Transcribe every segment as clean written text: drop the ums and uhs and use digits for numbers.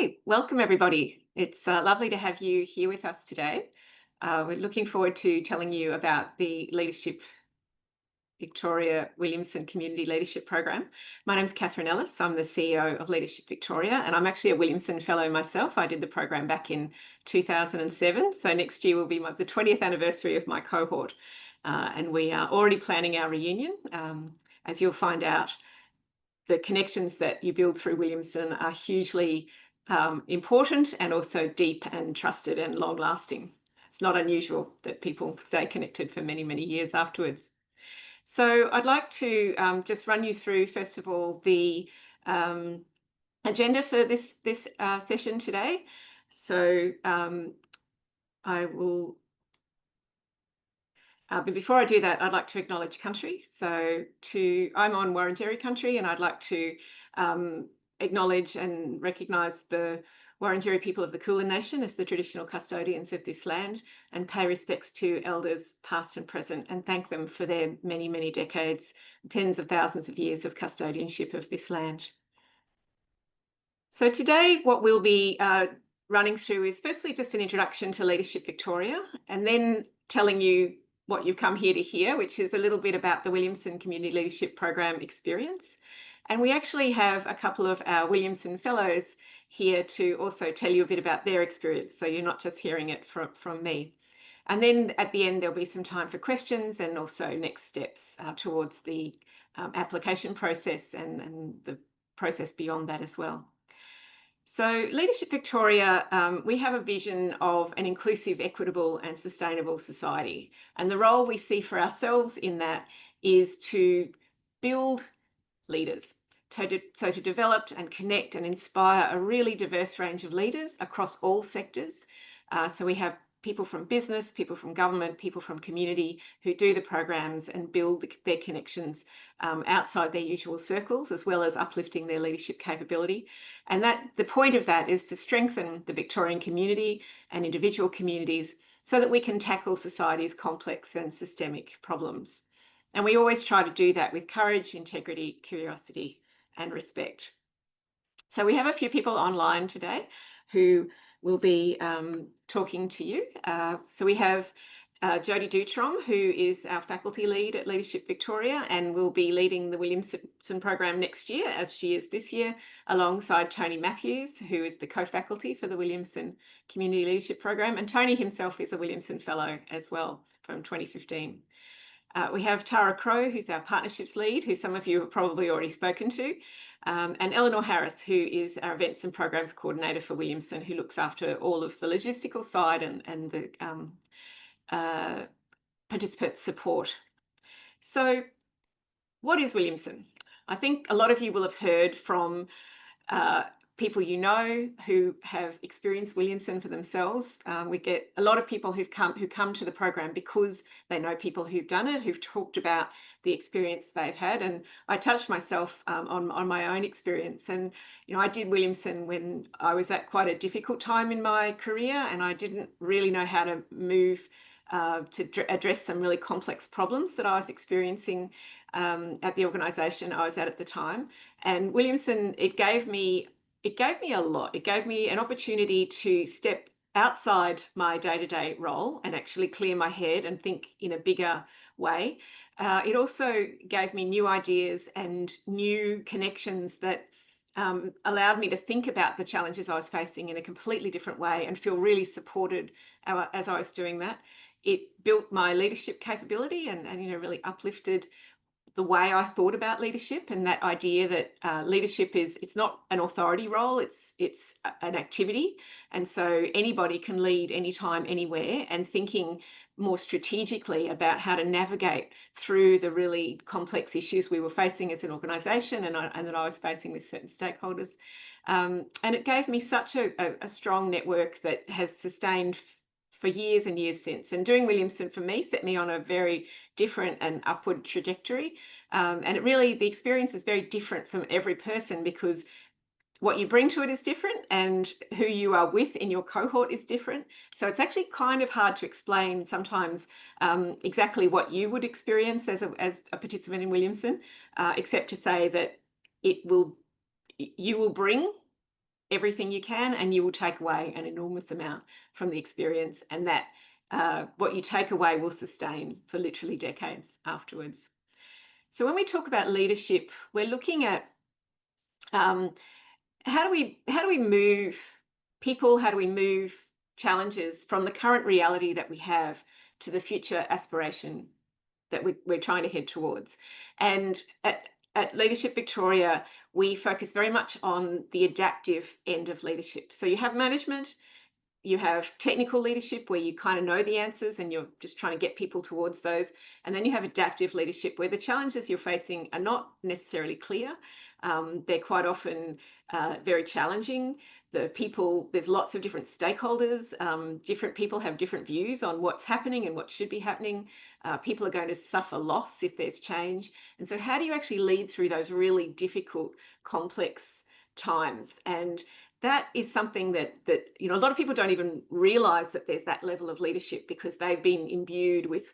Okay, welcome everybody. It's lovely to have you here with us today. We're looking forward to telling you about the Leadership Victoria Williamson Community Leadership Program. My name's Katherine Ellis. I'm the CEO of Leadership Victoria, and I'm actually a Williamson Fellow myself. I did the program back in 2007, so next year will be the 20th anniversary of my cohort, and we are already planning our reunion. As you'll find out, the connections that you build through Williamson are hugely important and also deep and trusted and long lasting. It's not unusual that people stay connected for many, many years afterwards. So I'd like to just run you through, first of all, the agenda for this session today. So I will, but before I do that, I'd like to acknowledge country. So I'm on Wurundjeri country, and I'd like to acknowledge and recognise the Wurundjeri people of the Kulin Nation as the traditional custodians of this land, and pay respects to elders past and present, and thank them for their many, many decades, tens of thousands of years of custodianship of this land. So today what we'll be running through is firstly just an introduction to Leadership Victoria, and then telling you what you've come here to hear, which is a little bit about the Williamson Community Leadership Program experience. And we actually have a couple of our Williamson Fellows here to also tell you a bit about their experience, so you're not just hearing it from me. And then at the end, there'll be some time for questions and also next steps towards the application process and the process beyond that as well. So Leadership Victoria, we have a vision of an inclusive, equitable and sustainable society. And the role we see for ourselves in that is to build leaders. So to develop and connect and inspire a really diverse range of leaders across all sectors. So we have people from business, people from government, people from community who do the programs and build their connections outside their usual circles, as well as uplifting their leadership capability. And the point of that is to strengthen the Victorian community and individual communities so that we can tackle society's complex and systemic problems. And we always try to do that with courage, integrity, curiosity, and respect. So we have a few people online today who will be talking to you. So we have Jodi Deutrom, who is our faculty lead at Leadership Victoria and will be leading the Williamson program next year, as she is this year, alongside Tony Matthews, who is the co-faculty for the Williamson Community Leadership Program. And Tony himself is a Williamson Fellow as well from 2015. We have Tara Crow, who's our partnerships lead, who some of you have probably already spoken to, and Eleanor Harris, who is our events and programs coordinator for Williamson, who looks after all of the logistical side and the participant support. So what is Williamson? I think a lot of you will have heard from people you know who have experienced Williamson for themselves. We get a lot of people who come to the program because they know people who've done it, who've talked about the experience they've had. And I touched myself on my own experience. And I did Williamson when I was at quite a difficult time in my career, and I didn't really know how to move to address some really complex problems that I was experiencing at the organisation I was at the time. And Williamson, it gave me a lot. It gave me an opportunity to step outside my day-to-day role and actually clear my head and think in a bigger way. It also gave me new ideas and new connections that allowed me to think about the challenges I was facing in a completely different way and feel really supported as I was doing that. It built my leadership capability and really uplifted the way I thought about leadership, and that idea that leadership it's not an authority role, it's an activity. And so anybody can lead anytime, anywhere, and thinking more strategically about how to navigate through the really complex issues we were facing as an organisation and that I was facing with certain stakeholders. And it gave me such a strong network that has sustained for years and years since. And doing Williamson for me set me on a very different and upward trajectory. And the experience is very different from every person because what you bring to it is different and who you are with in your cohort is different. So it's actually kind of hard to explain sometimes exactly what you would experience as a participant in Williamson, except to say that you will bring everything you can, and you will take away an enormous amount from the experience, and that what you take away will sustain for literally decades afterwards. So when we talk about leadership, we're looking at how do we move people, how do we move challenges from the current reality that we have to the future aspiration that we're trying to head towards. And at Leadership Victoria, we focus very much on the adaptive end of leadership. So you have management, you have technical leadership where you kind of know the answers and you're just trying to get people towards those. And then you have adaptive leadership where the challenges you're facing are not necessarily clear. They're quite often very challenging. There's lots of different stakeholders. Different people have different views on what's happening and what should be happening. People are going to suffer loss if there's change. And so how do you actually lead through those really difficult, complex times? And that is something that a lot of people don't even realize that there's that level of leadership because they've been imbued with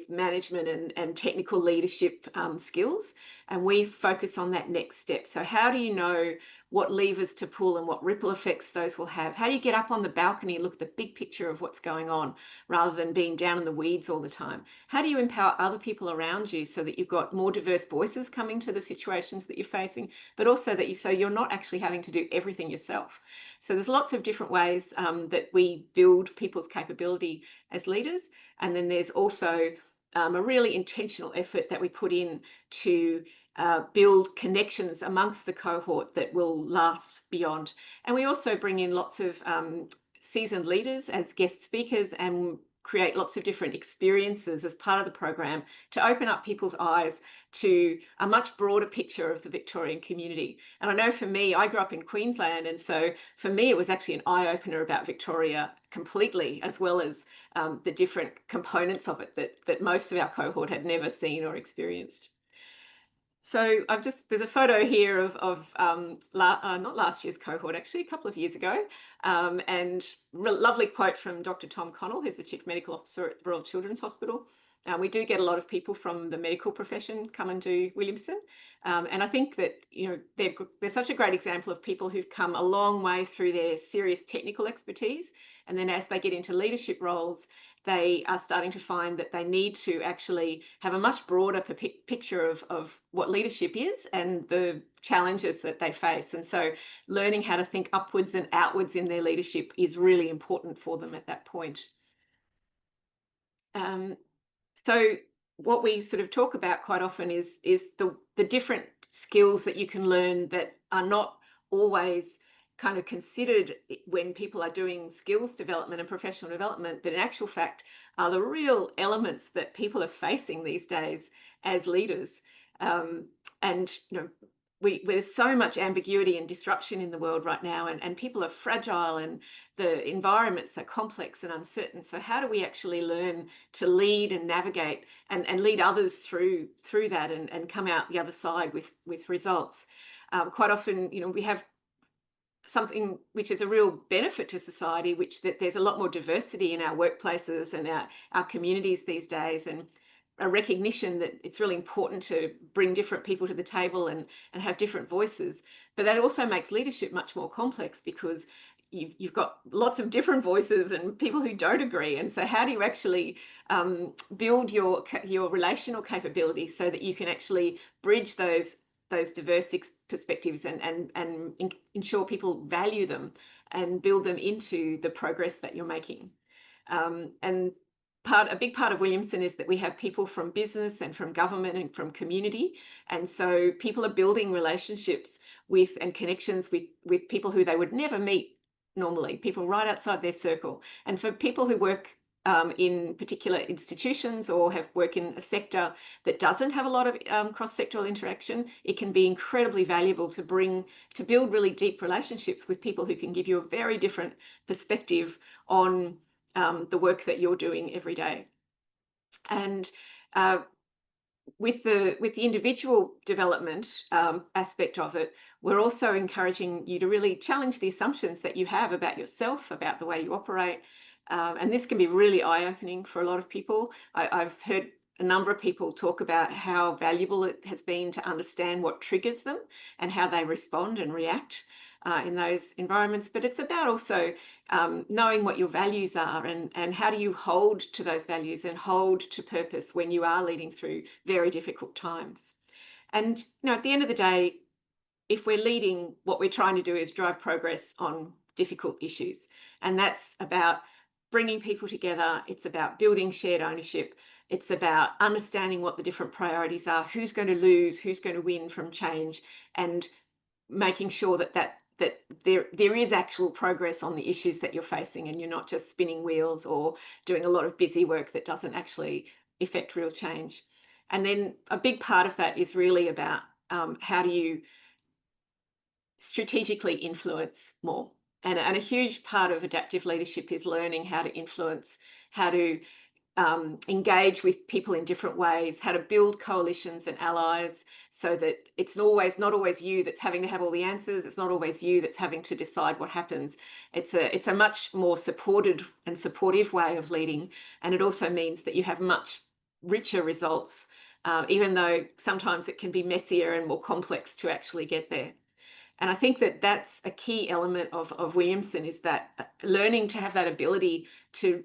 management and technical leadership skills. And we focus on that next step. So how do you know what levers to pull and what ripple effects those will have? How do you get up on the balcony and look at the big picture of what's going on rather than being down in the weeds all the time? How do you empower other people around you so that you've got more diverse voices coming to the situations that you're facing, but also that you're not actually having to do everything yourself? So there's lots of different ways that we build people's capability as leaders. And then there's also a really intentional effort that we put in to build connections amongst the cohort that will last beyond. And we also bring in lots of seasoned leaders as guest speakers and create lots of different experiences as part of the program to open up people's eyes to a much broader picture of the Victorian community. And I know for me, I grew up in Queensland, and so for me it was actually an eye-opener about Victoria completely, as well as the different components of it that most of our cohort had never seen or experienced. So there's a photo here of not last year's cohort, actually, a couple of years ago, and lovely quote from Dr. Tom Connell, who's the Chief Medical Officer at Royal Children's Hospital. We do get a lot of people from the medical profession come and do Williamson, and I think that they're such a great example of people who've come a long way through their serious technical expertise, and then as they get into leadership roles, they are starting to find that they need to actually have a much broader picture of what leadership is and the challenges that they face. And so learning how to think upwards and outwards in their leadership is really important for them at that point. So what we sort of talk about quite often is the different skills that you can learn that are not always kind of considered when people are doing skills development and professional development, but in actual fact are the real elements that people are facing these days as leaders. And there's so much ambiguity and disruption in the world right now, and people are fragile and the environments are complex and uncertain. So how do we actually learn to lead and navigate and lead others through that and come out the other side with results? Quite often, we have something which is a real benefit to society, that there's a lot more diversity in our workplaces and our communities these days, and a recognition that it's really important to bring different people to the table and have different voices. But that also makes leadership much more complex because you've got lots of different voices and people who don't agree. And so how do you actually build your relational capability so that you can actually bridge those diverse perspectives and ensure people value them and build them into the progress that you're making? And a big part of Williamson is that we have people from business and from government and from community. And so people are building relationships and connections with people who they would never meet normally, people right outside their circle. And for people who work in particular institutions or work in a sector that doesn't have a lot of cross-sectoral interaction, it can be incredibly valuable to build really deep relationships with people who can give you a very different perspective on the work that you're doing every day. And with the individual development aspect of it, we're also encouraging you to really challenge the assumptions that you have about yourself, about the way you operate. And this can be really eye-opening for a lot of people. I've heard a number of people talk about how valuable it has been to understand what triggers them and how they respond and react. in those environments. But it's about also knowing what your values are and how do you hold to those values and hold to purpose when you are leading through very difficult times. And at the end of the day, if we're leading, what we're trying to do is drive progress on difficult issues. And that's about bringing people together. It's about building shared ownership. It's about understanding what the different priorities are, who's going to lose, who's going to win from change, and making sure that there is actual progress on the issues that you're facing, and you're not just spinning wheels or doing a lot of busy work that doesn't actually effect real change. And then a big part of that is really about how do you strategically influence more. And a huge part of adaptive leadership is learning how to influence, how to engage with people in different ways, how to build coalitions and allies so that it's not always you that's having to have all the answers. It's not always you that's having to decide what happens. It's a much more supported and supportive way of leading. And it also means that you have much richer results, even though sometimes it can be messier and more complex to actually get there. And I think that that's a key element of Williamson, is that learning to have that ability to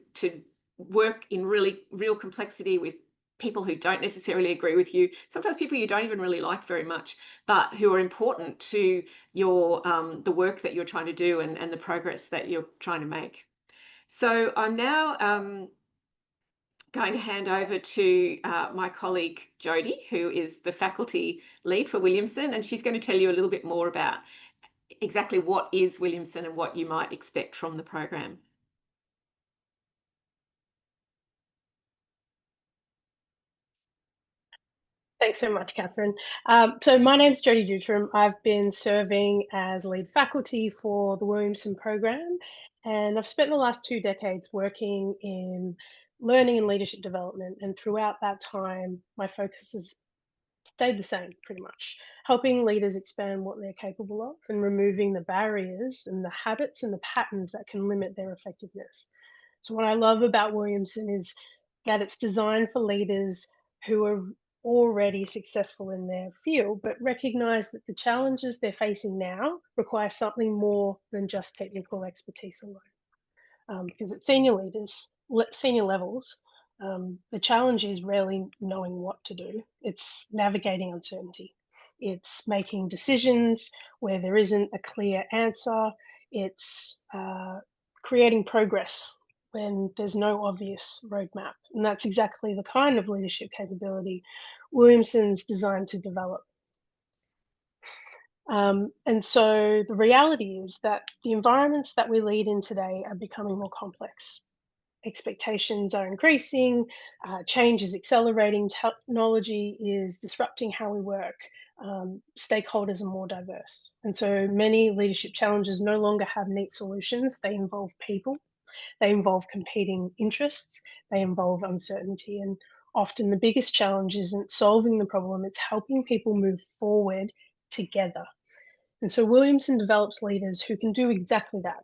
work in real complexity with people who don't necessarily agree with you, sometimes people you don't even really like very much, but who are important to your the work that you're trying to do and the progress that you're trying to make. So I'm now going to hand over to my colleague Jodi, who is the faculty lead for Williamson, and she's going to tell you a little bit more about exactly what is Williamson and what you might expect from the program. Thanks so much, Katherine. So my name's Jodi Deutrom. I've been serving as lead faculty for the Williamson program, and I've spent the last 2 decades working in learning and leadership development. And throughout that time, my focus has stayed the same pretty much, helping leaders expand what they're capable of and removing the barriers and the habits and the patterns that can limit their effectiveness. So what I love about Williamson is that it's designed for leaders who are already successful in their field, but recognize that the challenges they're facing now require something more than just technical expertise alone. Because at senior levels, the challenge is rarely knowing what to do. It's navigating uncertainty. It's making decisions where there isn't a clear answer. It's creating progress when there's no obvious roadmap. And that's exactly the kind of leadership capability Williamson's designed to develop. And so the reality is that the environments that we lead in today are becoming more complex. Expectations are increasing, change is accelerating, technology is disrupting how we work, stakeholders are more diverse. And so many leadership challenges no longer have neat solutions. They involve people, they involve competing interests, they involve uncertainty. And often the biggest challenge isn't solving the problem, it's helping people move forward together. And so Williamson develops leaders who can do exactly that.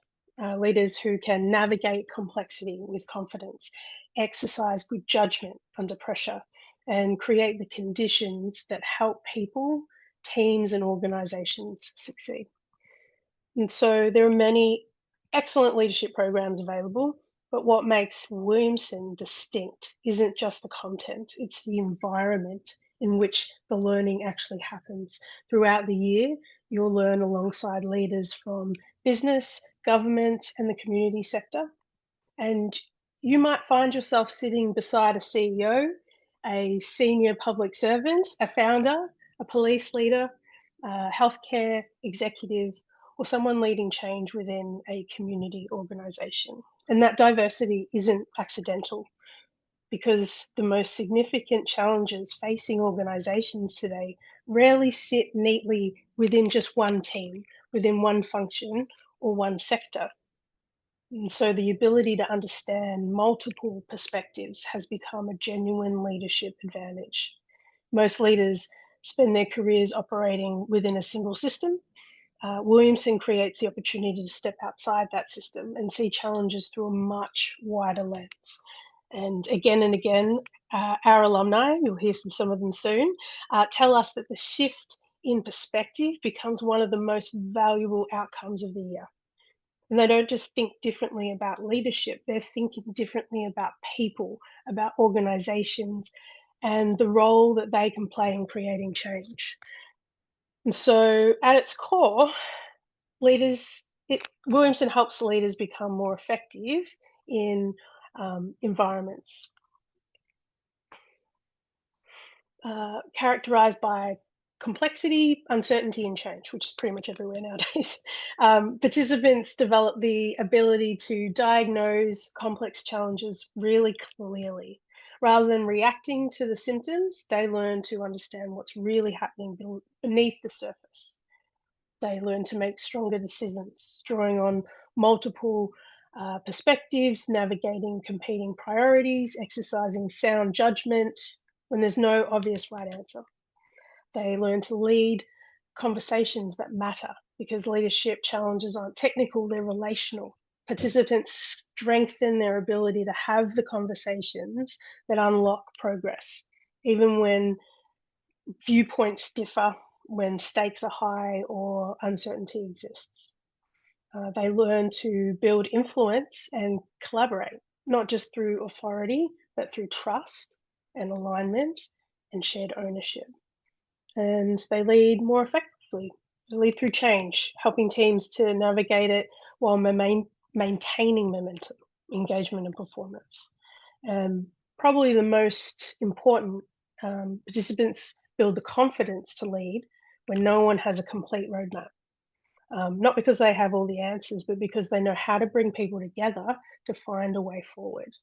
Leaders who can navigate complexity with confidence, exercise good judgment under pressure, and create the conditions that help people, teams, and organizations succeed. And so there are many excellent leadership programs available, but what makes Williamson distinct isn't just the content, it's the environment in which the learning actually happens. Throughout the year, you'll learn alongside leaders from business, government, and the community sector. And you might find yourself sitting beside a CEO, a senior public servant, a founder, a police leader, a healthcare executive, or someone leading change within a community organisation. And that diversity isn't accidental, because the most significant challenges facing organisations today rarely sit neatly within just one team, within one function, or one sector. And so the ability to understand multiple perspectives has become a genuine leadership advantage. Most leaders spend their careers operating within a single system. Williamson creates the opportunity to step outside that system and see challenges through a much wider lens. And again, our alumni, you'll hear from some of them soon, tell us that the shift in perspective becomes one of the most valuable outcomes of the year. And they don't just think differently about leadership, they're thinking differently about people, about organizations, and the role that they can play in creating change. And so at its core, Williamson helps leaders become more effective in environments characterized by complexity, uncertainty, and change, which is pretty much everywhere nowadays. Participants develop the ability to diagnose complex challenges really clearly. Rather than reacting to the symptoms, they learn to understand what's really happening beneath the surface. They learn to make stronger decisions, drawing on multiple perspectives, navigating competing priorities, exercising sound judgment when there's no obvious right answer. They learn to lead conversations that matter because leadership challenges aren't technical, they're relational. Participants strengthen their ability to have the conversations that unlock progress, even when viewpoints differ, when stakes are high or uncertainty exists. They learn to build influence and collaborate, not just through authority, but through trust and alignment and shared ownership. And they lead more effectively. They lead through change, helping teams to navigate it while maintaining momentum, engagement, and performance. And probably the most important, participants build the confidence to lead when no one has a complete roadmap. Not because they have all the answers, but because they know how to bring people together to find a way forward.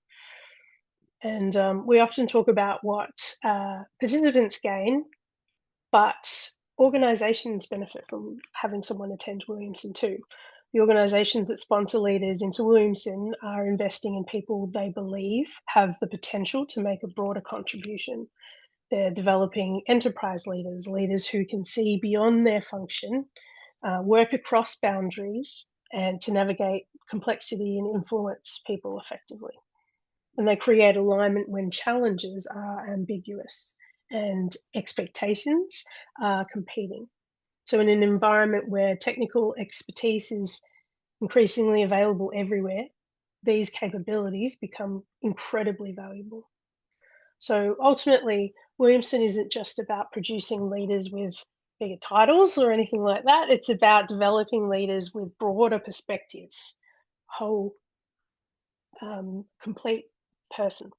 And we often talk about what participants gain, but organisations benefit from having someone attend Williamson too. The organisations that sponsor leaders into Williamson are investing in people they believe have the potential to make a broader contribution. They're developing enterprise leaders, leaders who can see beyond their function, work across boundaries, and to navigate complexity and influence people effectively. And they create alignment when challenges are ambiguous and expectations are competing. So, in an environment where technical expertise is increasingly available everywhere, these capabilities become incredibly valuable. So, ultimately, Williamson isn't just about producing leaders with bigger titles or anything like that. It's about developing leaders with broader perspectives, whole, complete person.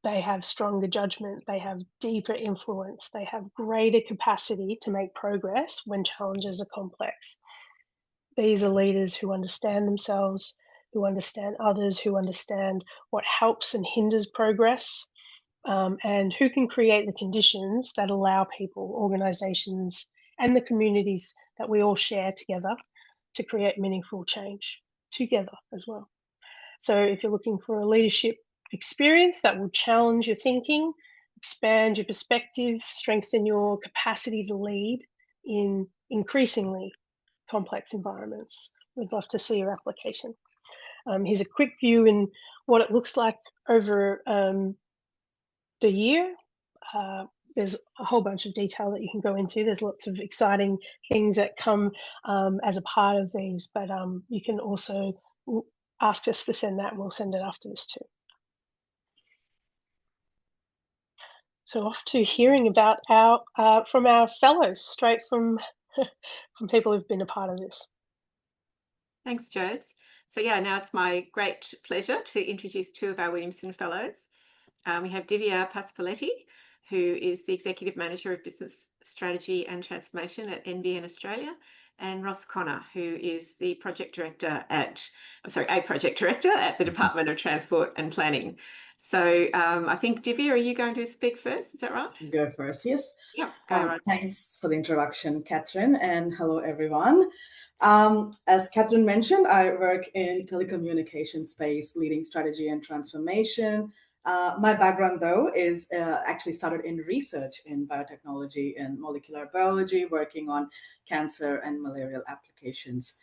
They have stronger judgment, they have deeper influence, they have greater capacity to make progress when challenges are complex. These are leaders who understand themselves, who understand others, who understand what helps and hinders progress, and who can create the conditions that allow people, organisations, and the communities that we all share together to create meaningful change together as well. So if you're looking for a leadership experience that will challenge your thinking, expand your perspective, strengthen your capacity to lead in increasingly complex environments, we'd love to see your application. Here's a quick view in what it looks like over the year. There's a whole bunch of detail that you can go into. There's lots of exciting things that come as a part of these, but you can also ask us to send that and we'll send it after this too. So off to hearing about from our fellows, straight from from people who've been a part of this. Thanks, Jodes. So yeah, now it's my great pleasure to introduce two of our Williamson Fellows. We have Divya Pasupuleti, who is the Executive Manager of Business Strategy and Transformation at NBN Australia, and Ross Connor, who is the Project Director at the Department of Transport and Planning. So I think, Divya, are you going to speak first? Is that right? Go first, yes. Yeah, go right. Thanks for the introduction, Katherine, and hello, everyone. As Katherine mentioned, I work in telecommunication space, leading strategy and transformation. My background, though, is actually started in research in biotechnology and molecular biology, working on cancer and malarial applications.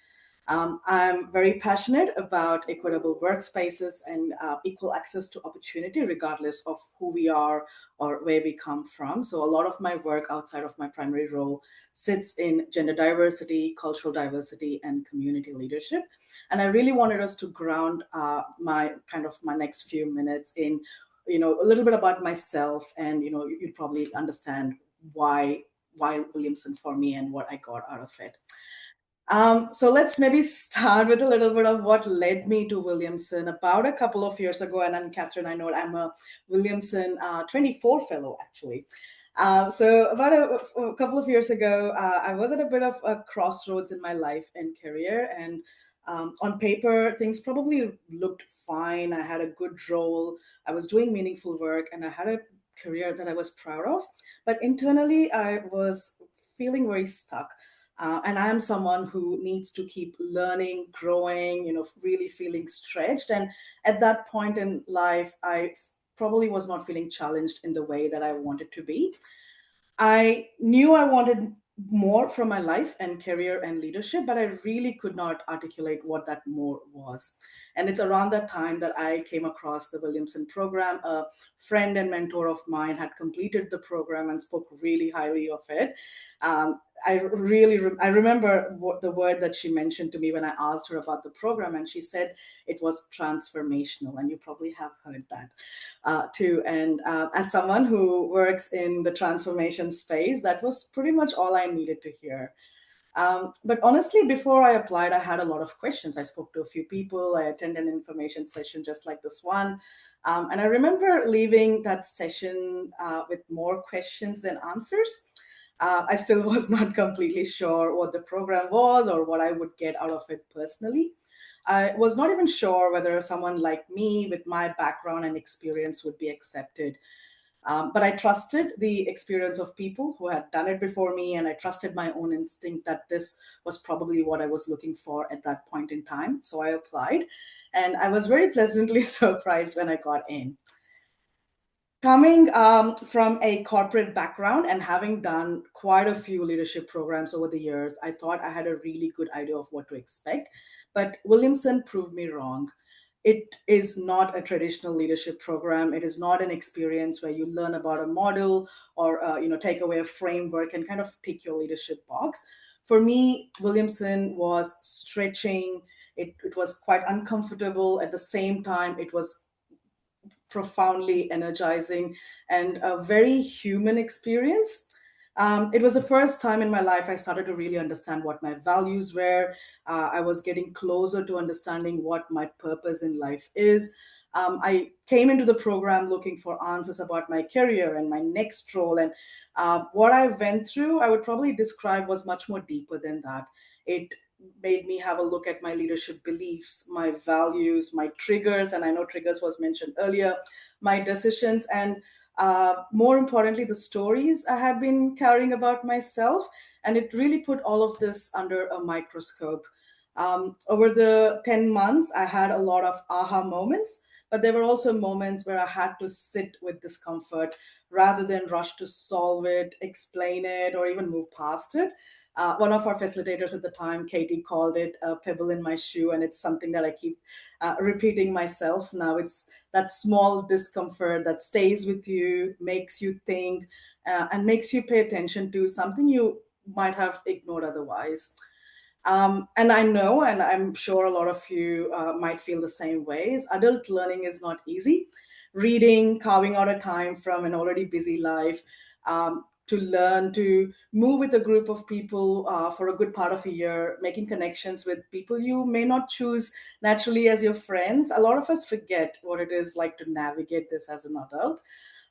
I'm very passionate about equitable workspaces and equal access to opportunity, regardless of who we are or where we come from. So a lot of my work outside of my primary role sits in gender diversity, cultural diversity, and community leadership. And I really wanted us to ground my next few minutes in, a little bit about myself, and you'd probably understand why Williamson for me and what I got out of it. So let's maybe start with a little bit of what led me to Williamson. About a couple of years ago, and I'm Katherine, I know I'm a Williamson 24 fellow, actually. So about a couple of years ago, I was at a bit of a crossroads in my life and career. And on paper, things probably looked fine. I had a good role. I was doing meaningful work, and I had a career that I was proud of. But internally, I was feeling very stuck. And I am someone who needs to keep learning, growing, really feeling stretched. And at that point in life, I probably was not feeling challenged in the way that I wanted to be. I knew I wanted more from my life and career and leadership, but I really could not articulate what that more was. And it's around that time that I came across the Williamson program. A friend and mentor of mine had completed the program and spoke really highly of it. I remember what the word that she mentioned to me when I asked her about the program, and she said it was transformational. And you probably have heard that too. And as someone who works in the transformation space, that was pretty much all I needed to hear. But honestly, before I applied, I had a lot of questions. I spoke to a few people. I attended an information session just like this one. And I remember leaving that session with more questions than answers. I still was not completely sure what the program was or what I would get out of it personally. I was not even sure whether someone like me with my background and experience would be accepted. But I trusted the experience of people who had done it before me, and I trusted my own instinct that this was probably what I was looking for at that point in time. So I applied, and I was very pleasantly surprised when I got in. Coming from a corporate background and having done quite a few leadership programs over the years, I thought I had a really good idea of what to expect. But Williamson proved me wrong. It is not a traditional leadership program. It is not an experience where you learn about a model or take away a framework and kind of tick your leadership box. For me, Williamson was stretching. It was quite uncomfortable. At the same time, it was profoundly energizing and a very human experience. It was the first time in my life I started to really understand what my values were. I was getting closer to understanding what my purpose in life is. I came into the program looking for answers about my career and my next role. And what I went through, I would probably describe was much more deeper than that. It made me have a look at my leadership beliefs, my values, my triggers, and I know triggers was mentioned earlier, my decisions, and more importantly, the stories I had been carrying about myself. And it really put all of this under a microscope. Over the 10 months, I had a lot of aha moments, but there were also moments where I had to sit with discomfort rather than rush to solve it, explain it, or even move past it. One of our facilitators at the time, Katie, called it a pebble in my shoe, and it's something that I keep repeating myself now. It's that small discomfort that stays with you, makes you think, and makes you pay attention to something you might have ignored otherwise. And I know, and I'm sure a lot of you might feel the same ways. Adult learning is not easy. Reading, carving out a time from an already busy life, to learn to move with a group of people for a good part of a year, making connections with people you may not choose naturally as your friends. A lot of us forget what it is like to navigate this as an adult.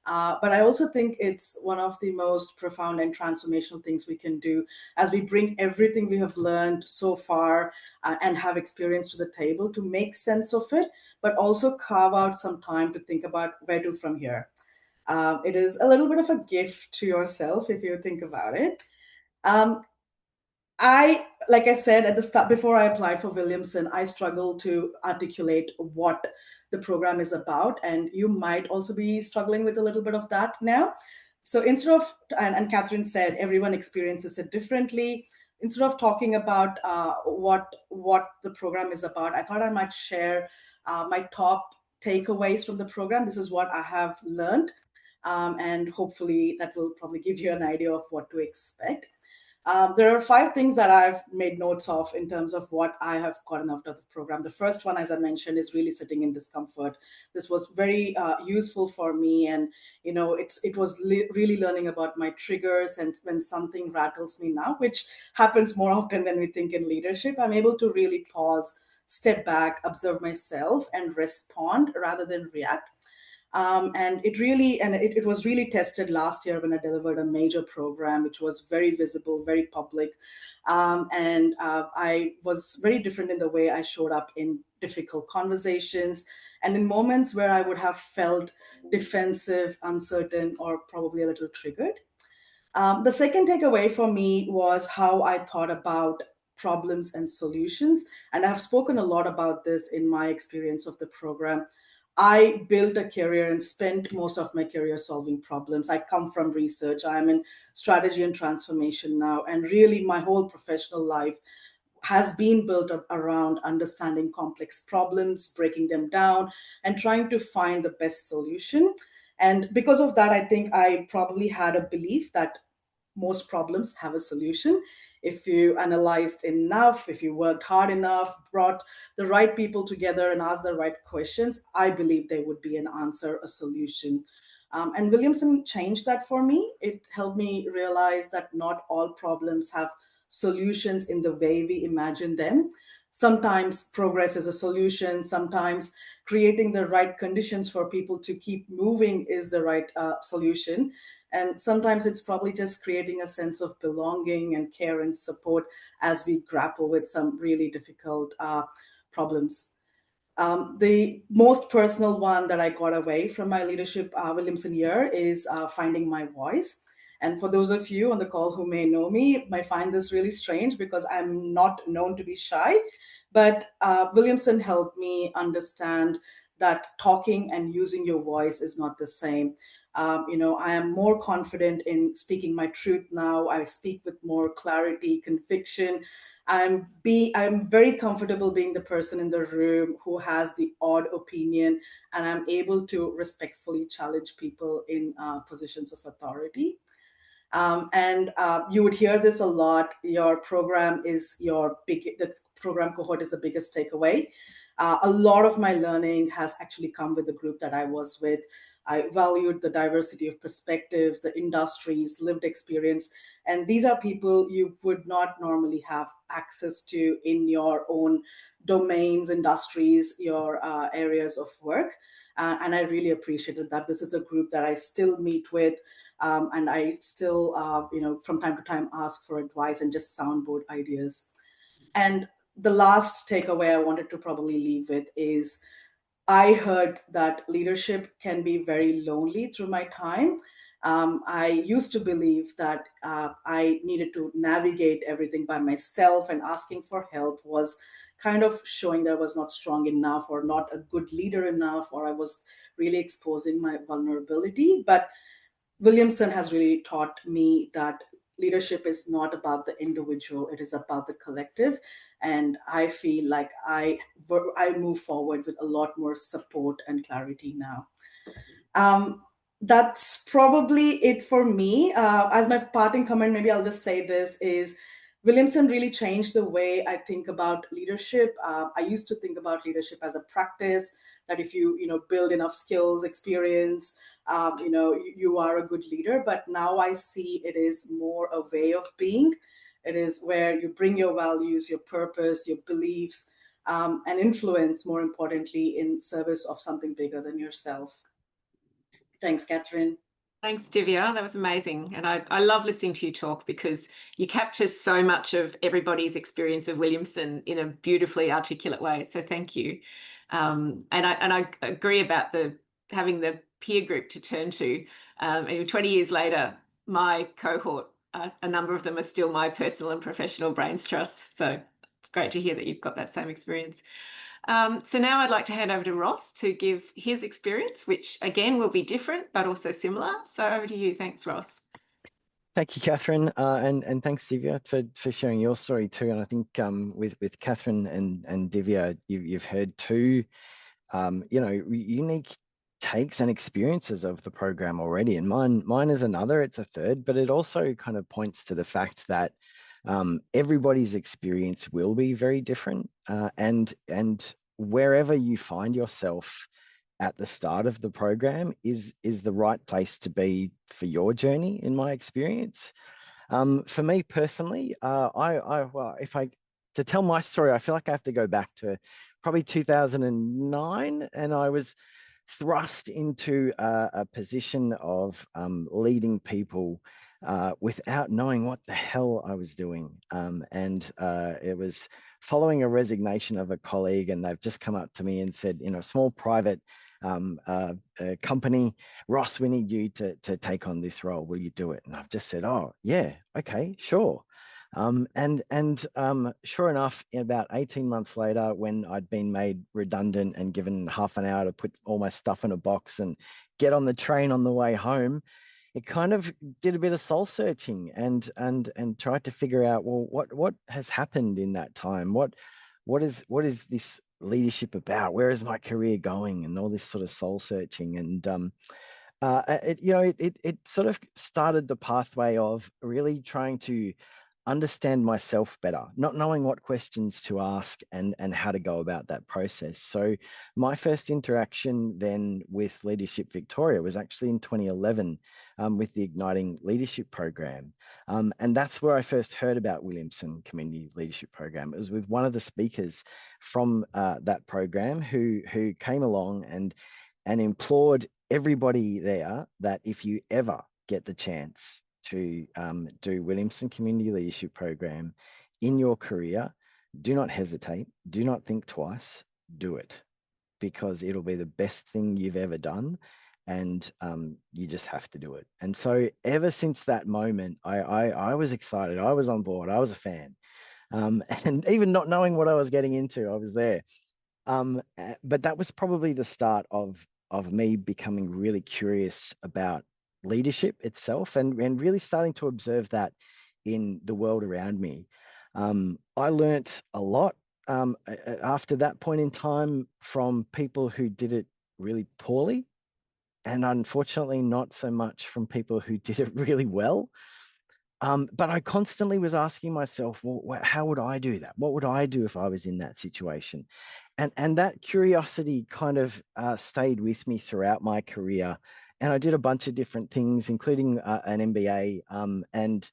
But I also think it's one of the most profound and transformational things we can do as we bring everything we have learned so far and have experienced to the table to make sense of it, but also carve out some time to think about where to from here. It is a little bit of a gift to yourself if you think about it. Like I said at the start, before I applied for Williamson, I struggled to articulate what the program is about. And you might also be struggling with a little bit of that now. So instead of, and Katherine said, everyone experiences it differently. instead of talking about what the program is about, I thought I might share my top takeaways from the program. This is what I have learned, and hopefully that will probably give you an idea of what to expect. There are 5 things that I've made notes of in terms of what I have gotten out of the program. The first one, as I mentioned, is really sitting in discomfort. This was very useful for me, and it was really learning about my triggers, and when something rattles me now, which happens more often than we think in leadership, I'm able to really pause, step back, observe myself, and respond rather than react. And it was really tested last year when I delivered a major program, which was very visible, very public. And I was very different in the way I showed up in difficult conversations and in moments where I would have felt defensive, uncertain, or probably a little triggered. The second takeaway for me was how I thought about problems and solutions. And I've spoken a lot about this in my experience of the program. I built a career and spent most of my career solving problems. I come from research. I'm in strategy and transformation now. And really, my whole professional life has been built up around understanding complex problems, breaking them down, and trying to find the best solution. And because of that, I think I probably had a belief that most problems have a solution. If you analyzed enough, if you worked hard enough, brought the right people together and asked the right questions, I believe there would be an answer, a solution. And Williamson changed that for me. It helped me realize that not all problems have solutions in the way we imagine them. Sometimes progress is a solution. Sometimes creating the right conditions for people to keep moving is the right solution. And sometimes it's probably just creating a sense of belonging and care and support as we grapple with some really difficult problems. The most personal one that I got away from my leadership Williamson year is finding my voice. And for those of you on the call who may know me, might find this really strange because I'm not known to be shy. But Williamson helped me understand that talking and using your voice is not the same. I am more confident in speaking my truth now. I speak with more clarity, conviction. I'm very comfortable being the person in the room who has the odd opinion, and I'm able to respectfully challenge people in positions of authority. And you would hear this a lot. Your program is the program cohort is the biggest takeaway. A lot of my learning has actually come with the group that I was with. I valued the diversity of perspectives, the industries, lived experience. And these are people you would not normally have access to in your own domains, industries, your areas of work. And I really appreciated that. This is a group that I still meet with. And I still, from time to time ask for advice and just soundboard ideas. And the last takeaway I wanted to probably leave with is I heard that leadership can be very lonely through my time. I used to believe that I needed to navigate everything by myself, and asking for help was kind of showing that I was not strong enough or not a good leader enough, or I was really exposing my vulnerability. But Williamson has really taught me that leadership is not about the individual, it is about the collective. And I feel like I move forward with a lot more support and clarity now. That's probably it for me. As my parting comment, maybe I'll just say this is Williamson really changed the way I think about leadership. I used to think about leadership as a practice that if you build enough skills, experience, you are a good leader. But now I see it is more a way of being. It is where you bring your values, your purpose, your beliefs, and influence, more importantly, in service of something bigger than yourself. Thanks, Katherine. Thanks, Divya. That was amazing. And I love listening to you talk because you capture so much of everybody's experience of Williamson in a beautifully articulate way. So thank you. And I agree about having the peer group to turn to. 20 years later, my cohort, a number of them are still my personal and professional brains trust. So it's great to hear that you've got that same experience. So now I'd like to hand over to Ross to give his experience, which again will be different, but also similar. So over to you. Thanks, Ross. Thank you, Katherine, and thanks, Divya, for sharing your story too. And I think with Katherine and Divya, you've heard two unique takes and experiences of the program already. And mine is another. It's a third, but it also kind of points to the fact that everybody's experience will be very different, and wherever you find yourself at the start of the program is the right place to be for your journey, in my experience. For me personally, well, to tell my story, I feel like I have to go back to probably 2009, and I was thrust into a position of leading people without knowing what the hell I was doing. And it was following a resignation of a colleague, and they've just come up to me and said, in a small private company, Ross, we need you to take on this role. Will you do it? And I've just said, oh yeah, okay, sure. Sure enough, about 18 months later, when I'd been made redundant and given half an hour to put all my stuff in a box and get on the train on the way home, it kind of did a bit of soul searching and tried to figure out, well, what has happened in that time? What is this leadership about? Where is my career going? And all this sort of soul searching. And it sort of started the pathway of really trying to understand myself better, not knowing what questions to ask and how to go about that process. So my first interaction then with Leadership Victoria was actually in 2011 with the Igniting Leadership Program. And that's where I first heard about Williamson Community Leadership Program. It was with one of the speakers from that program who came along and implored everybody there that if you ever get the chance to do Williamson Community Leadership Program in your career, do not hesitate, do not think twice, do it, because it'll be the best thing you've ever done, and you just have to do it. And so ever since that moment, I was excited, I was on board, I was a fan, and even not knowing what I was getting into, I was there. But that was probably the start of me becoming really curious about leadership itself and really starting to observe that in the world around me. I learnt a lot after that point in time from people who did it really poorly, and unfortunately not so much from people who did it really well. But I constantly was asking myself, well, how would I do that? What would I do if I was in that situation? And that curiosity kind of stayed with me throughout my career. And I did a bunch of different things, including an MBA, and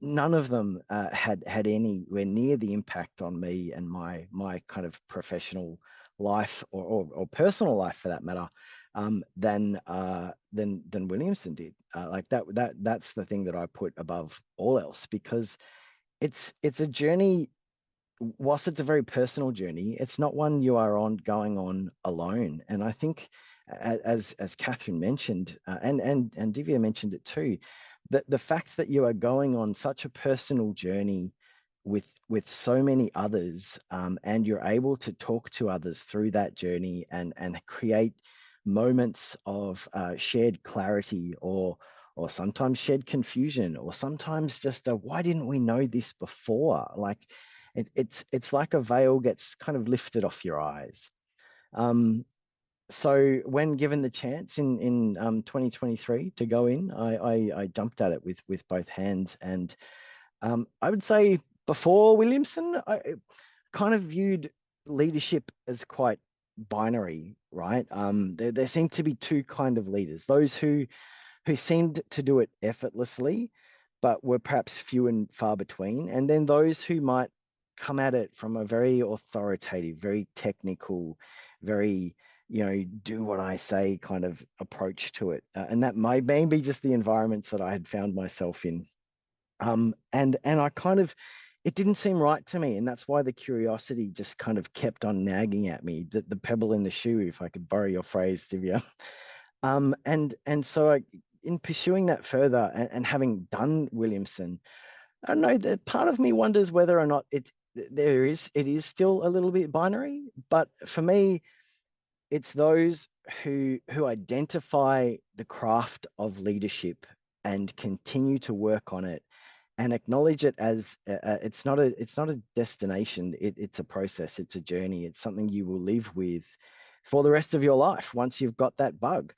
none of them had anywhere near the impact on me and my kind of professional life or personal life, for that matter, than Williamson did. Like that's the thing that I put above all else, because it's a journey. Whilst it's a very personal journey, it's not one you are going on alone. And I think, as Katherine mentioned, and Divya mentioned it too, that the fact that you are going on such a personal journey with so many others, and you're able to talk to others through that journey and create moments of shared clarity, or sometimes shared confusion, or sometimes just a why didn't we know this before? Like it's like a veil gets kind of lifted off your eyes. So when given the chance in 2023 to go in, I jumped at it with both hands. And I would say before Williamson, I kind of viewed leadership as quite binary, right? There seemed to be two kind of leaders: those who seemed to do it effortlessly, but were perhaps few and far between, and then those who might come at it from a very authoritative, very technical, very do what I say kind of approach to it. And that may be just the environments that I had found myself in. And I kind of, it didn't seem right to me. And that's why the curiosity just kind of kept on nagging at me, the pebble in the shoe, if I could borrow your phrase, Divya. And so in pursuing that further and having done Williamson, I don't know, that part of me wonders whether or not it is still a little bit binary. But for me, it's those who identify the craft of leadership and continue to work on it and acknowledge it as it's not a destination. It's a process. It's a journey. It's something you will live with for the rest of your life once you've got that bug.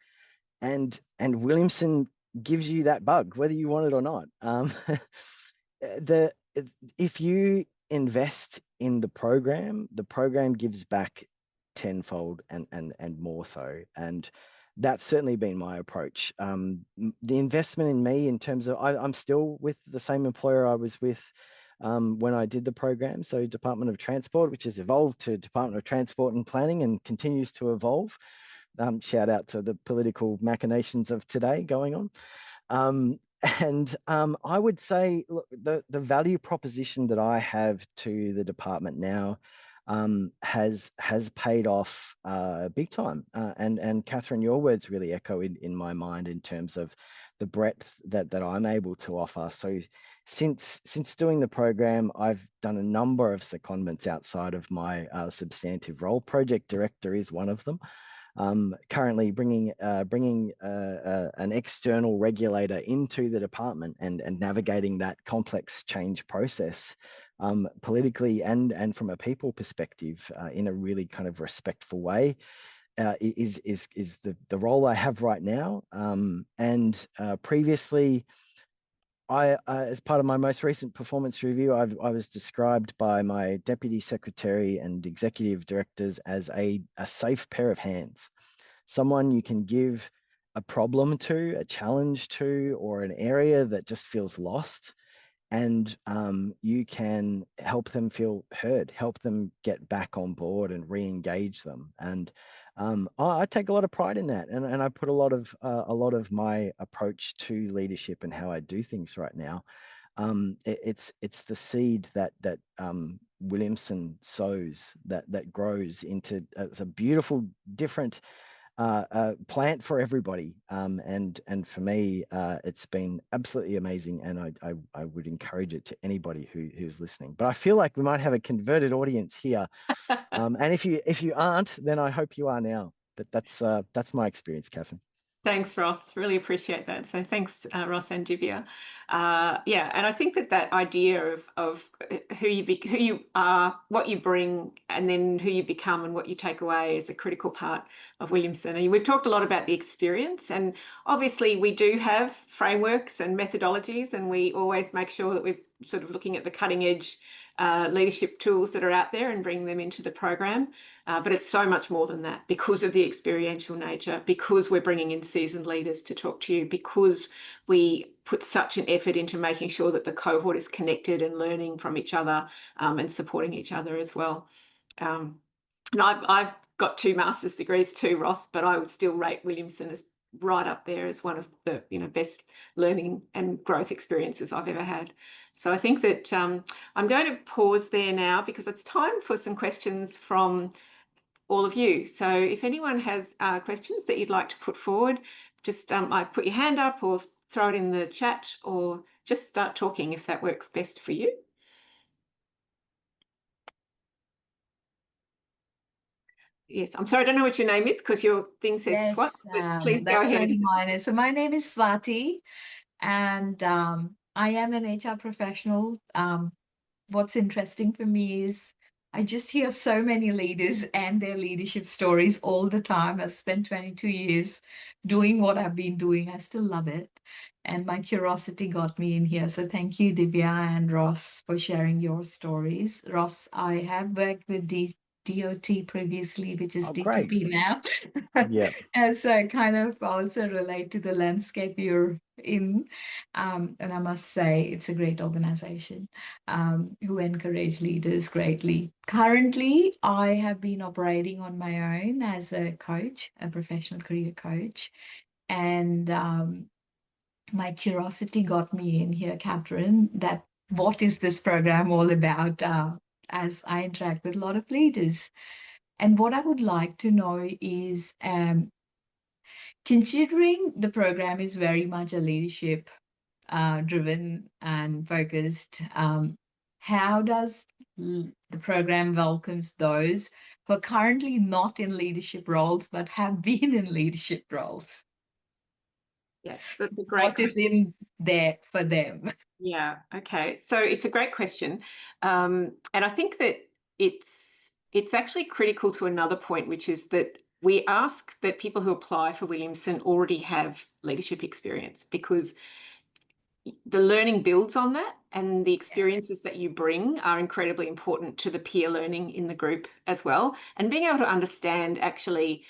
And Williamson gives you that bug, whether you want it or not. If you invest in the program gives back tenfold and more so. And that's certainly been my approach. The investment in me in terms of, I'm still with the same employer I was with when I did the program. So Department of Transport, which has evolved to Department of Transport and Planning and continues to evolve. Shout out to the political machinations of today going on. I would say, look, the value proposition that I have to the department now has paid off big time. And Katherine, your words really echo in my mind in terms of the breadth that I'm able to offer. So since doing the program, I've done a number of secondments outside of my substantive role. Project director is one of them. Currently bringing an external regulator into the department and navigating that complex change process politically and from a people perspective in a really kind of respectful way is the role I have right now. Previously, as part of my most recent performance review, I was described by my deputy secretary and executive directors as a safe pair of hands, someone you can give a problem to, a challenge to, or an area that just feels lost, and you can help them feel heard, help them get back on board and re-engage them. And I take a lot of pride in that, and I put a lot of my approach to leadership and how I do things right now. It's the seed that Williamson sows that grows into a beautiful, different plant for everybody. And for me, it's been absolutely amazing, and I would encourage it to anybody who's listening. But I feel like we might have a converted audience here. And if you aren't, then I hope you are now. But that's my experience, Katherine. Thanks, Ross. Really appreciate that. So thanks, Ross and Divya. Yeah, and I think that idea of who you are, what you bring, and then who you become and what you take away is a critical part of Williamson. And we've talked a lot about the experience, and obviously we do have frameworks and methodologies, and we always make sure that we're sort of looking at the cutting edge leadership tools that are out there and bring them into the program. But it's so much more than that because of the experiential nature, because we're bringing in seasoned leaders to talk to you, because we put such an effort into making sure that the cohort is connected and learning from each other and supporting each other as well. And I've got 2 master's degrees too, Ross, but I would still rate Williamson as right up there as one of the best learning and growth experiences I've ever had. So I think that I'm going to pause there now because it's time for some questions from all of you. So if anyone has questions that you'd like to put forward, just put your hand up or throw it in the chat, or just start talking if that works best for you. Yes, I'm sorry, I don't know what your name is because your thing says Swat, but please go ahead. Mine. So my name is Swati, and I am an HR professional. What's interesting for me is I just hear so many leaders and their leadership stories all the time. I've spent 22 years doing what I've been doing. I still love it. And my curiosity got me in here. So thank you, Divya and Ross, for sharing your stories. Ross, I have worked with DOT previously, which is DTP now. Yeah. And so I kind of also relate to the landscape you're in. And I must say, it's a great organization who encourage leaders greatly. Currently, I have been operating on my own as a coach, a professional career coach. And my curiosity got me in here, Katherine, that what is this program all about as I interact with a lot of leaders. And what I would like to know is, considering the program is very much a leadership driven and focused, how does the program welcomes those who are currently not in leadership roles but have been in leadership roles? Yes, that's a great What is in there for them? Yeah, okay. So it's a great question. And I think that it's actually critical to another point, which is that we ask that people who apply for Williamson already have leadership experience, because the learning builds on that, and the experiences that you bring are incredibly important to the peer learning in the group as well. And being able to understand actually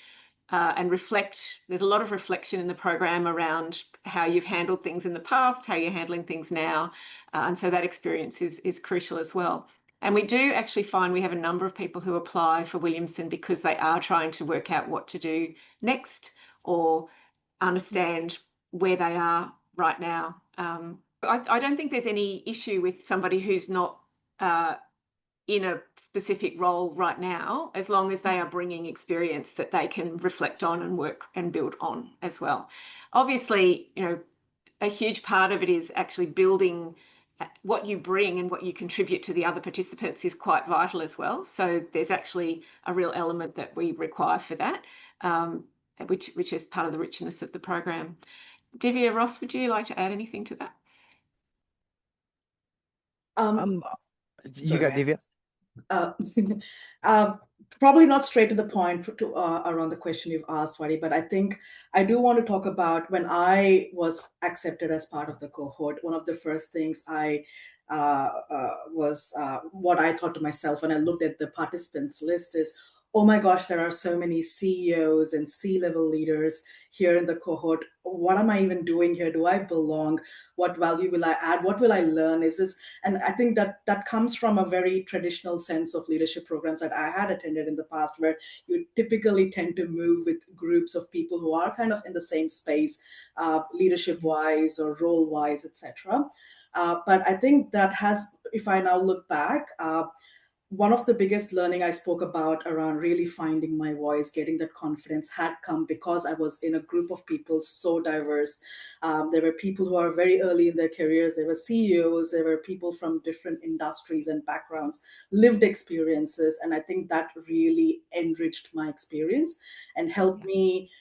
and reflect. There's a lot of reflection in the program around how you've handled things in the past, how you're handling things now. And so that experience is crucial as well. And we do actually find we have a number of people who apply for Williamson because they are trying to work out what to do next or understand where they are right now. I don't think there's any issue with somebody who's not in a specific role right now, as long as they are bringing experience that they can reflect on and work and build on as well. Obviously, a huge part of it is actually building what you bring and what you contribute to the other participants is quite vital as well. So there's actually a real element that we require for that, which is part of the richness of the program. Divya, Ross, would you like to add anything to that? You go, Divya. Probably not straight to the point around the question you've asked, Wadi, but I think I do want to talk about when I was accepted as part of the cohort. One of the first things I was what I thought to myself when I looked at the participants list is, oh my gosh, there are so many CEOs and C-level leaders here in the cohort. What am I even doing here? Do I belong? What value will I add? What will I learn? Is this? And I think that comes from a very traditional sense of leadership programs that I had attended in the past, where you typically tend to move with groups of people who are kind of in the same space, leadership-wise or role-wise, etc. But I think that has, if I now look back, one of the biggest learning I spoke about around really finding my voice, getting that confidence, had come because I was in a group of people so diverse. There were people who are very early in their careers. There were CEOs. There were people from different industries and backgrounds, lived experiences. And I think that really enriched my experience and helped me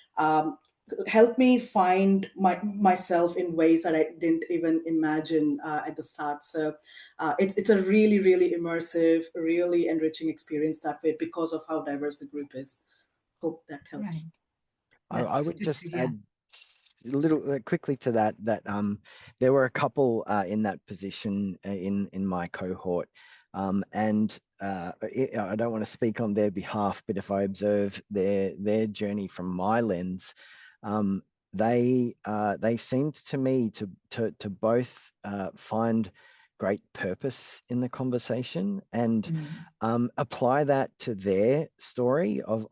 find myself in ways that I didn't even imagine at the start. So it's a really, really immersive, really enriching experience that way because of how diverse the group is. Hope that helps. Right. I would just add a little quickly to that there were a couple in that position in my cohort. And I don't want to speak on their behalf, but if I observe their journey from my lens, they seemed to me to both find great purpose in the conversation and apply that to their story of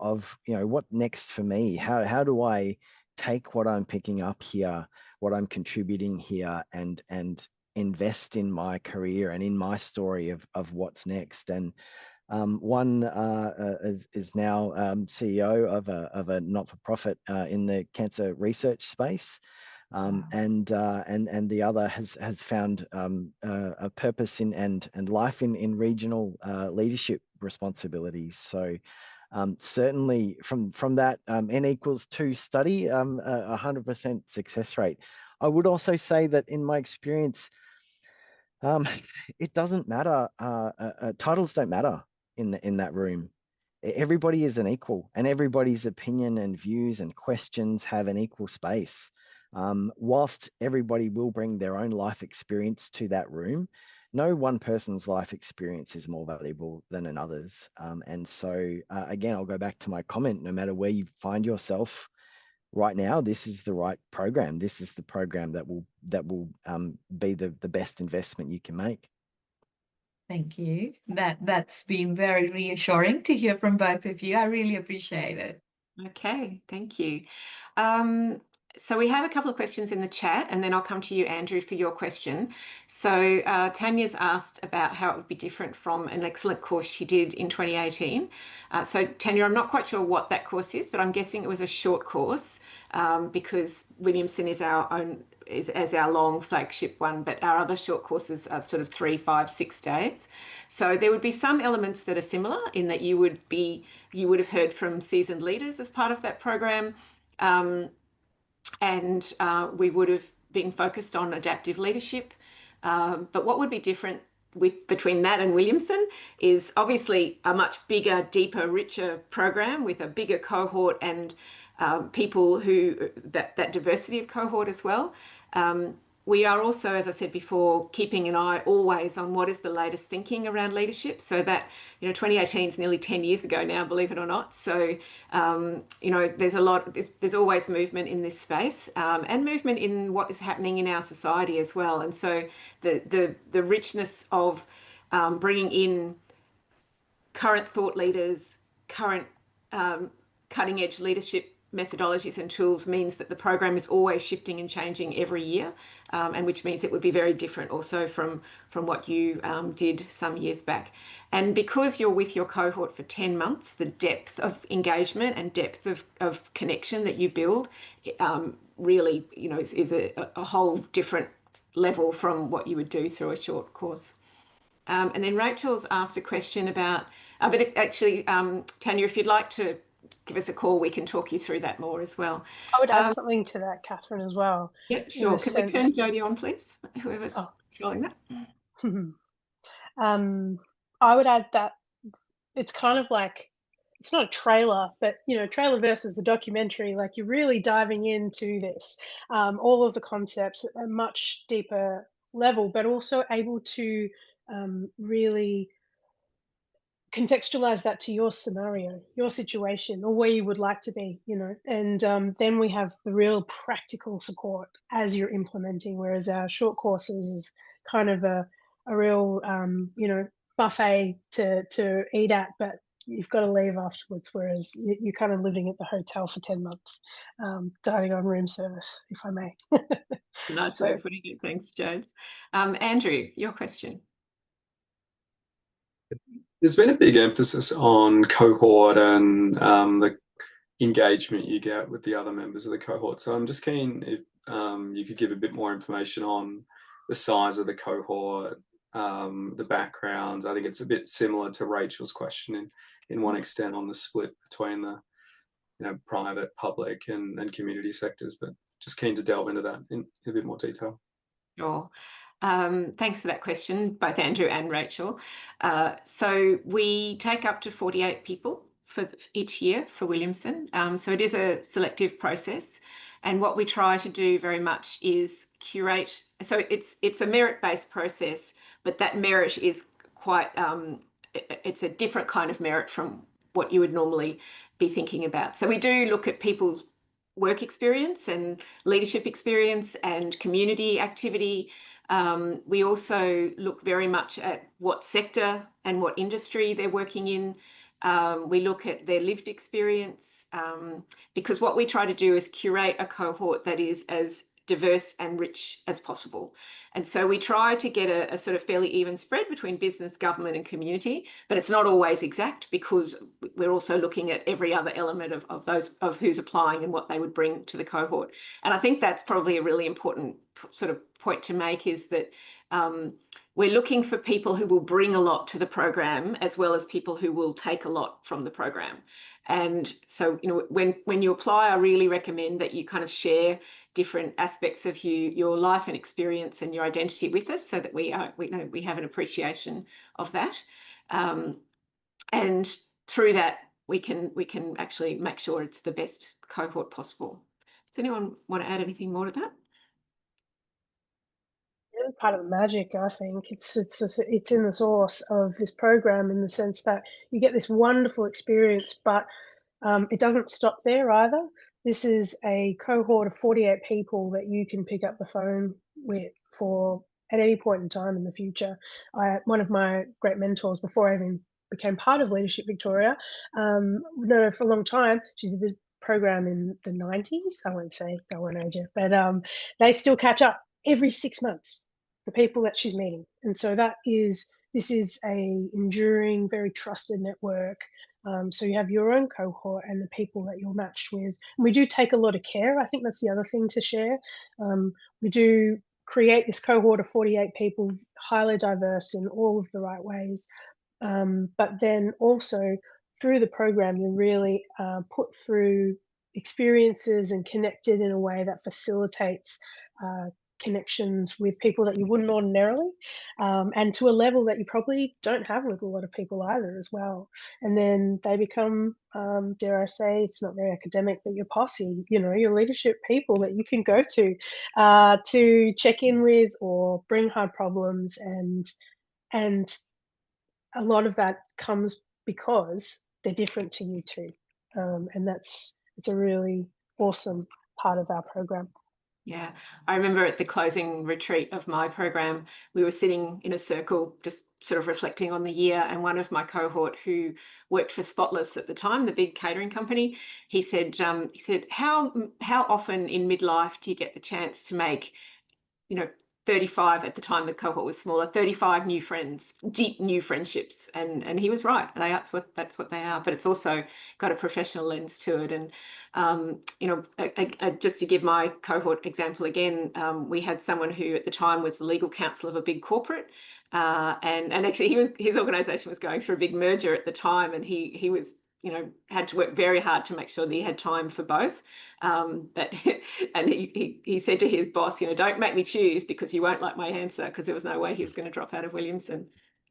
what next for me. How do I take what I'm picking up here, what I'm contributing here, and invest in my career and in my story of what's next. And one is now CEO of a not-for-profit in the cancer research space, and the other has found a purpose in and life in regional leadership responsibilities. So certainly from that N=2 study, 100% success rate. I would also say that in my experience, it doesn't matter. Titles don't matter in that room. Everybody is an equal, and everybody's opinion and views and questions have an equal space. Whilst everybody will bring their own life experience to that room, no one person's life experience is more valuable than another's. And so again, I'll go back to my comment, no matter where you find yourself right now, this is the right program. This is the program that will be the best investment you can make. Thank you. That's been very reassuring to hear from both of you. I really appreciate it. Okay, thank you. So we have a couple of questions in the chat, and then I'll come to you, Andrew, for your question. So Tanya's asked about how it would be different from an excellent course she did in 2018. So Tanya, I'm not quite sure what that course is, but I'm guessing it was a short course because Williamson is our long flagship one, but our other short courses are sort of 3, 5, 6 days. So there would be some elements that are similar in that you would have heard from seasoned leaders as part of that program. and we would have been focused on adaptive leadership. But what would be different between that and Williamson is obviously a much bigger, deeper, richer program with a bigger cohort and people who that diversity of cohort as well. We are also, as I said before, keeping an eye always on what is the latest thinking around leadership. So that, 2018 is nearly 10 years ago now, believe it or not. So, there's always movement in this space, and movement in what is happening in our society as well. And so the richness of bringing in current thought leaders, current cutting edge leadership methodologies and tools means that the program is always shifting and changing every year, and which means it would be very different also from what you did some years back. And because you're with your cohort for 10 months, the depth of engagement and depth of connection that you build really, is a whole different level from what you would do through a short course. And then Rachel's asked a question about, but actually, Tanya, if you'd like to give us a call, we can talk you through that more as well. I would add something to that, Katherine, as well. Yeah, sure. Can we turn Jodi on, please? Whoever's controlling that. I would add that it's kind of like, it's not a trailer, but trailer versus the documentary, like you're really diving into this, all of the concepts at a much deeper level, but also able to really contextualize that to your scenario, your situation, or where you would like to be, and then we have the real practical support as you're implementing, whereas our short courses is kind of a real buffet to eat at, but you've got to leave afterwards, whereas you're kind of living at the hotel for 10 months, dining on room service, if I may. Nice way of putting it. Thanks, James. Andrew, your question. There's been a big emphasis on cohort and the engagement you get with the other members of the cohort. So I'm just keen if you could give a bit more information on the size of the cohort, the backgrounds. I think it's a bit similar to Rachel's question in one extent on the split between the private, public and community sectors, but just keen to delve into that in a bit more detail. Sure. Thanks for that question, both Andrew and Rachel. So we take up to 48 people for each year for Williamson. So it is a selective process. And what we try to do very much is curate. So it's a merit-based process, but that merit is quite, it's a different kind of merit from what you would normally be thinking about. So we do look at people's work experience and leadership experience and community activity. We also look very much at what sector and what industry they're working in. We look at their lived experience, because what we try to do is curate a cohort that is as diverse and rich as possible. And so we try to get a sort of fairly even spread between business, government and community, but it's not always exact because we're also looking at every other element of who's applying and what they would bring to the cohort. And I think that's probably a really important sort of point to make, is that we're looking for people who will bring a lot to the program as well as people who will take a lot from the program. And so, when you apply, I really recommend that you kind of share different aspects of your life and experience and your identity with us, so that we have an appreciation of that. And through that, we can actually make sure it's the best cohort possible. Does anyone want to add anything more to that? Really part of the magic, I think. It's in the source of this program, in the sense that you get this wonderful experience, but it doesn't stop there either. This is a cohort of 48 people that you can pick up the phone with for at any point in time in the future. One of my great mentors, before I even became part of Leadership Victoria, known her for a long time. She did the program in the 90s. I won't say, I won't age you, but they still catch up every 6 months, the people that she's meeting. And so this is a enduring, very trusted network. So you have your own cohort and the people that you're matched with. And we do take a lot of care. I think that's the other thing to share. We do create this cohort of 48 people, highly diverse in all of the right ways. But then also through the program, you're really put through experiences and connected in a way that facilitates connections with people that you wouldn't ordinarily, and to a level that you probably don't have with a lot of people either as well. And then they become, dare I say, it's not very academic, but your posse, your leadership people that you can go to check in with or bring hard problems. And a lot of that comes because they're different to you too. And it's a really awesome part of our program. Yeah, I remember at the closing retreat of my program, we were sitting in a circle, just sort of reflecting on the year. And one of my cohort who worked for Spotless at the time, the big catering company, he said, how often in midlife do you get the chance to make, 35 at the time the cohort was smaller, 35 new friends, deep new friendships, and he was right. That's what they are. But it's also got a professional lens to it. And just to give my cohort example again, we had someone who at the time was the legal counsel of a big corporate, and actually his organisation was going through a big merger at the time, and he was had to work very hard to make sure that he had time for both. But and he said to his boss, don't make me choose because you won't like my answer, because there was no way he was going to drop out of Williamson.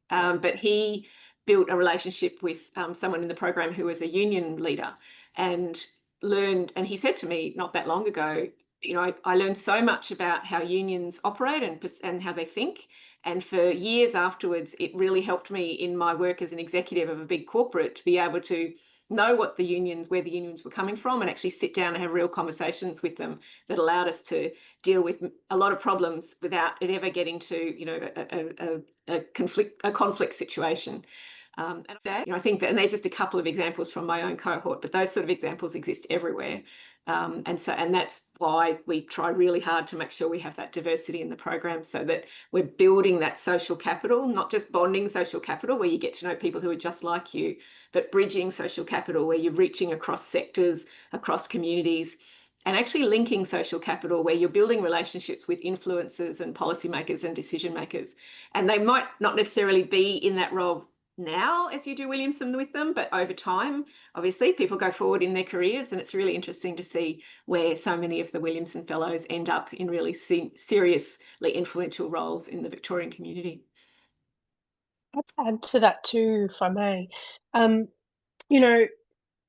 But he built a relationship with someone in the program who was a union leader, and learned, and he said to me not that long ago, I learned so much about how unions operate and how they think. And for years afterwards, it really helped me in my work as an executive of a big corporate to be able to know where the unions were coming from, and actually sit down and have real conversations with them that allowed us to deal with a lot of problems without it ever getting to a conflict situation. And I think that, and they're just a couple of examples from my own cohort, but those sort of examples exist everywhere. And that's why we try really hard to make sure we have that diversity in the program, so that we're building that social capital, not just bonding social capital where you get to know people who are just like you, but bridging social capital where you're reaching across sectors, across communities, and actually linking social capital where you're building relationships with influencers and policymakers and decision makers. And they might not necessarily be in that role now as you do Williamson with them, but over time, obviously, people go forward in their careers, and it's really interesting to see where so many of the Williamson Fellows end up in really seriously influential roles in the Victorian community. Let's add to that too, if I may.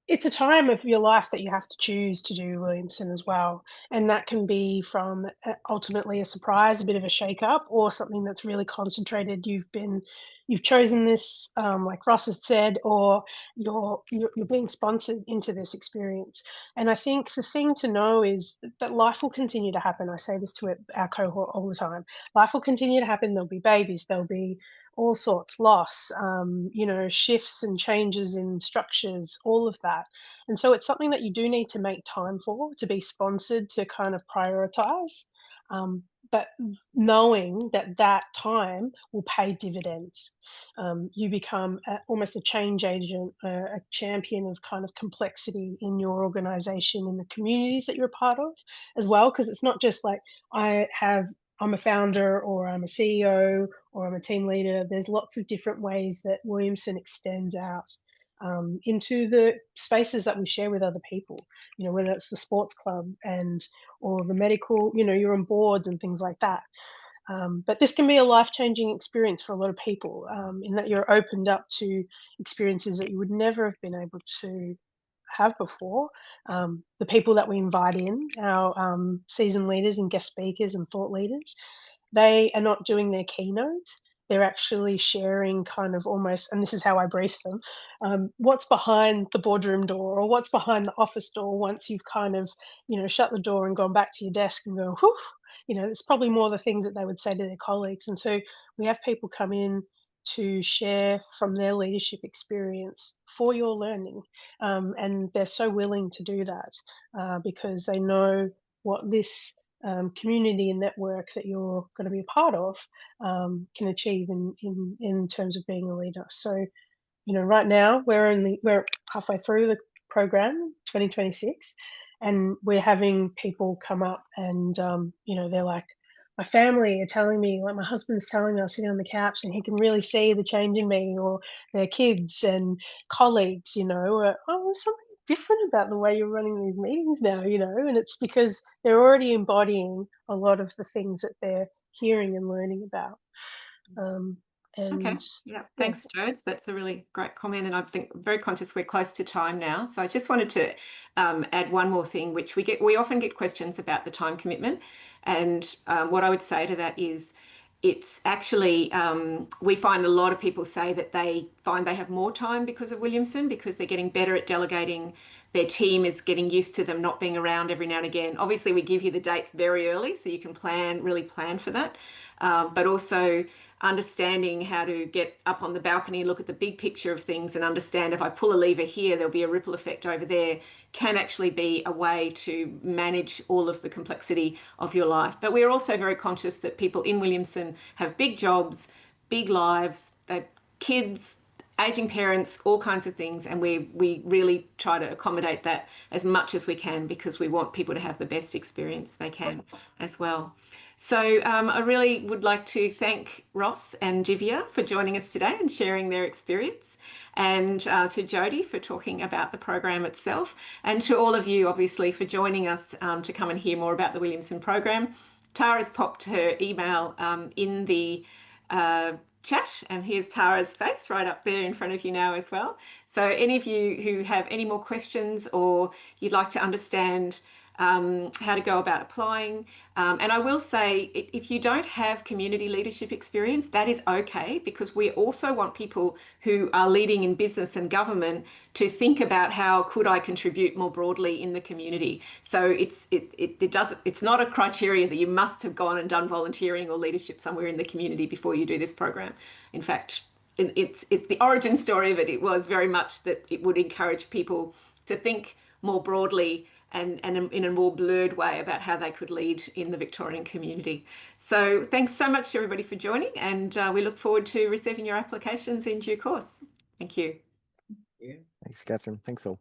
It's a time of your life that you have to choose to do Williamson as well. And that can be from ultimately a surprise, a bit of a shake-up, or something that's really concentrated. You've chosen this, like Ross has said, or you're being sponsored into this experience. And I think the thing to know is that life will continue to happen. I say this to our cohort all the time. Life will continue to happen. There'll be babies, there'll be all sorts, loss, shifts and changes in structures, all of that. And so it's something that you do need to make time for, to be sponsored, to kind of prioritize. But knowing that time will pay dividends. You become almost a change agent, a champion of kind of complexity in your organization, in the communities that you're a part of as well, because it's not just like I'm a founder, or I'm a CEO, or I'm a team leader. There's lots of different ways that Williamson extends out into the spaces that we share with other people, whether it's the sports club or the medical, you're on boards and things like that. But this can be a life-changing experience for a lot of people, in that you're opened up to experiences that you would never have been able to have before. The people that we invite in, our seasoned leaders and guest speakers and thought leaders, they are not doing their keynote. They're actually sharing kind of almost, and this is how I brief them, what's behind the boardroom door, or what's behind the office door once you've kind of, shut the door and gone back to your desk and go, whew, it's probably more the things that they would say to their colleagues. And so we have people come in to share from their leadership experience for your learning. And they're so willing to do that because they know what this community and network that you're going to be a part of can achieve in terms of being a leader. So, right now we're halfway through the program, 2026, and we're having people come up and, they're like, my family are telling me, like my husband's telling me, I was sitting on the couch and he can really see the change in me, or their kids and colleagues, or, oh, something different about the way you're running these meetings now, and it's because they're already embodying a lot of the things that they're hearing and learning about. Okay, yeah, thanks, Jodi. That's a really great comment, and I think I'm very conscious we're close to time now. So I just wanted to add one more thing, which we often get questions about the time commitment, and what I would say to that is, it's actually we find a lot of people say that they find they have more time because of Williamson, because they're getting better at delegating. Their team is getting used to them not being around every now and again. Obviously, we give you the dates very early so you can really plan for that, but also understanding how to get up on the balcony and look at the big picture of things and understand if I pull a lever here, there'll be a ripple effect over there, can actually be a way to manage all of the complexity of your life. But we're also very conscious that people in Williamson have big jobs, big lives, kids, aging parents, all kinds of things, and we really try to accommodate that as much as we can, because we want people to have the best experience they can as well. So I really would like to thank Ross and Divya for joining us today and sharing their experience, and to Jodi for talking about the program itself, and to all of you, obviously, for joining us to come and hear more about the Williamson program. Tara's popped her email in the chat, and here's Tara's face right up there in front of you now as well. So any of you who have any more questions, or you'd like to understand how to go about applying. And I will say, if you don't have community leadership experience, that is okay, because we also want people who are leading in business and government to think about how could I contribute more broadly in the community. So it's not a criteria that you must have gone and done volunteering or leadership somewhere in the community before you do this program. In fact, it's the origin story of it. It was very much that it would encourage people to think more broadly and in a more blurred way about how they could lead in the Victorian community. So thanks so much to everybody for joining, and we look forward to receiving your applications in due course. Thank you. Thanks, Katherine. Thanks all.